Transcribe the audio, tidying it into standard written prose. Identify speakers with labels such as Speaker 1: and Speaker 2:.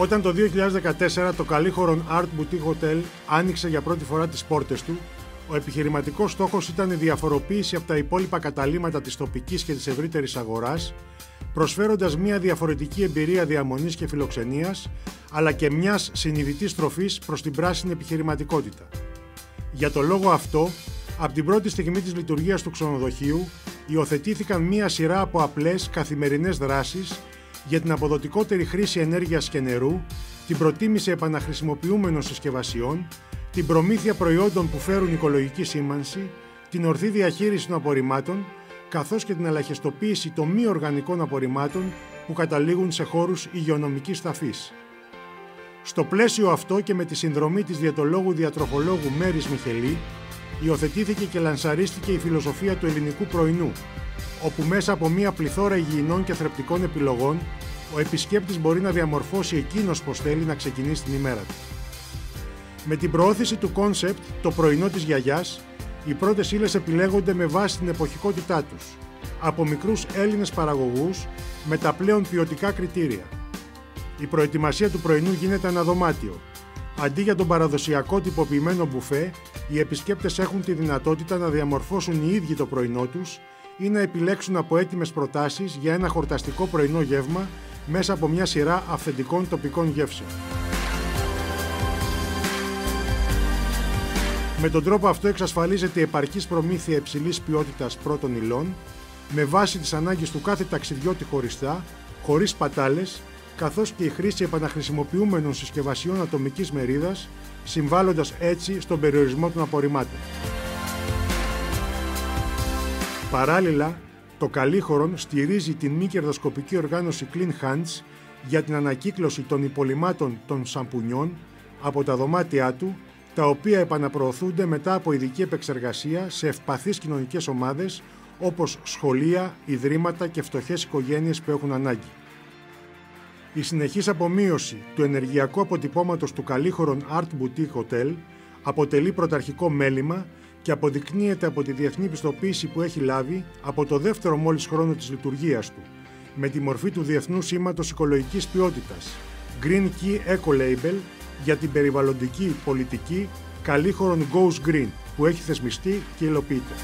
Speaker 1: Όταν το 2014 το Καλύχωρον Art Boutique Hotel άνοιξε για πρώτη φορά τις πόρτες του, ο επιχειρηματικός στόχος ήταν η διαφοροποίηση από τα υπόλοιπα καταλύματα της τοπικής και της ευρύτερης αγοράς, προσφέροντας μια διαφορετική εμπειρία διαμονής και φιλοξενίας, αλλά και μιας συνειδητής στροφής προς την πράσινη επιχειρηματικότητα. Για το λόγο αυτό, από την πρώτη στιγμή της λειτουργίας του ξενοδοχείου, υιοθετήθηκαν μια σειρά από απλές καθημερινές δράσεις για την αποδοτικότερη χρήση ενέργειας και νερού, την προτίμηση επαναχρησιμοποιούμενων συσκευασιών, την προμήθεια προϊόντων που φέρουν οικολογική σήμανση, την ορθή διαχείριση των απορριμμάτων, καθώς και την ελαχιστοποίηση των μη οργανικών απορριμμάτων που καταλήγουν σε χώρους υγειονομικής ταφής. Στο πλαίσιο αυτό και με τη συνδρομή της διαιτολόγου-διατροφολόγου Μέρης Μιχελή, υιοθετήθηκε και λανσαρίστηκε η φιλοσοφία του ελληνικού πρωινού, όπου μέσα από μια πληθώρα υγιεινών και θρεπτικών επιλογών, ο επισκέπτης μπορεί να διαμορφώσει εκείνος πως θέλει να ξεκινήσει την ημέρα του. Με την προώθηση του κόνσεπτ «Το πρωινό της γιαγιάς», οι πρώτες ύλες επιλέγονται με βάση την εποχικότητά τους, από μικρούς Έλληνες παραγωγούς με τα πλέον ποιοτικά κριτήρια. Η προετοιμασία του πρωινού γίνεται ένα δωμάτιο. Αντί για τον παραδοσιακό τυποποιημένο μπουφέ, οι επισκέπτες έχουν τη δυνατότητα να διαμορφώσουν οι ίδιοι το πρωινό τους ή να επιλέξουν από έτοιμες προτάσεις για ένα χορταστικό πρωινό γεύμα μέσα από μια σειρά αυθεντικών τοπικών γεύσεων. Με τον τρόπο αυτό εξασφαλίζεται η επαρκής προμήθεια υψηλής ποιότητας πρώτων υλών, με βάση τις ανάγκες του κάθε ταξιδιώτη χωριστά, χωρίς πατάλες, καθώς και η χρήση επαναχρησιμοποιούμενων συσκευασιών ατομικής μερίδας, συμβάλλοντας έτσι στον περιορισμό των απορριμμάτων. Παράλληλα, το Καλύχωρον στηρίζει την μη κερδοσκοπική οργάνωση Clean Hands για την ανακύκλωση των υπολειμμάτων των σαμπουνιών από τα δωμάτια του, τα οποία επαναπροωθούνται μετά από ειδική επεξεργασία σε ευπαθείς κοινωνικές ομάδες όπως σχολεία, ιδρύματα και φτωχές οικογένειες που έχουν ανάγκη. Η συνεχής απομείωση του ενεργειακού αποτυπώματος του Καλύχωρον Art Boutique Hotel αποτελεί πρωταρχικό μέλημα και αποδεικνύεται από τη διεθνή πιστοποίηση που έχει λάβει από το δεύτερο μόλις χρόνο της λειτουργίας του, με τη μορφή του Διεθνούς Σήματος Οικολογικής Ποιότητας, Green Key Eco Label, για την περιβαλλοντική πολιτική Καλύχωρον Goes Green, που έχει θεσμιστεί και υλοποιείται.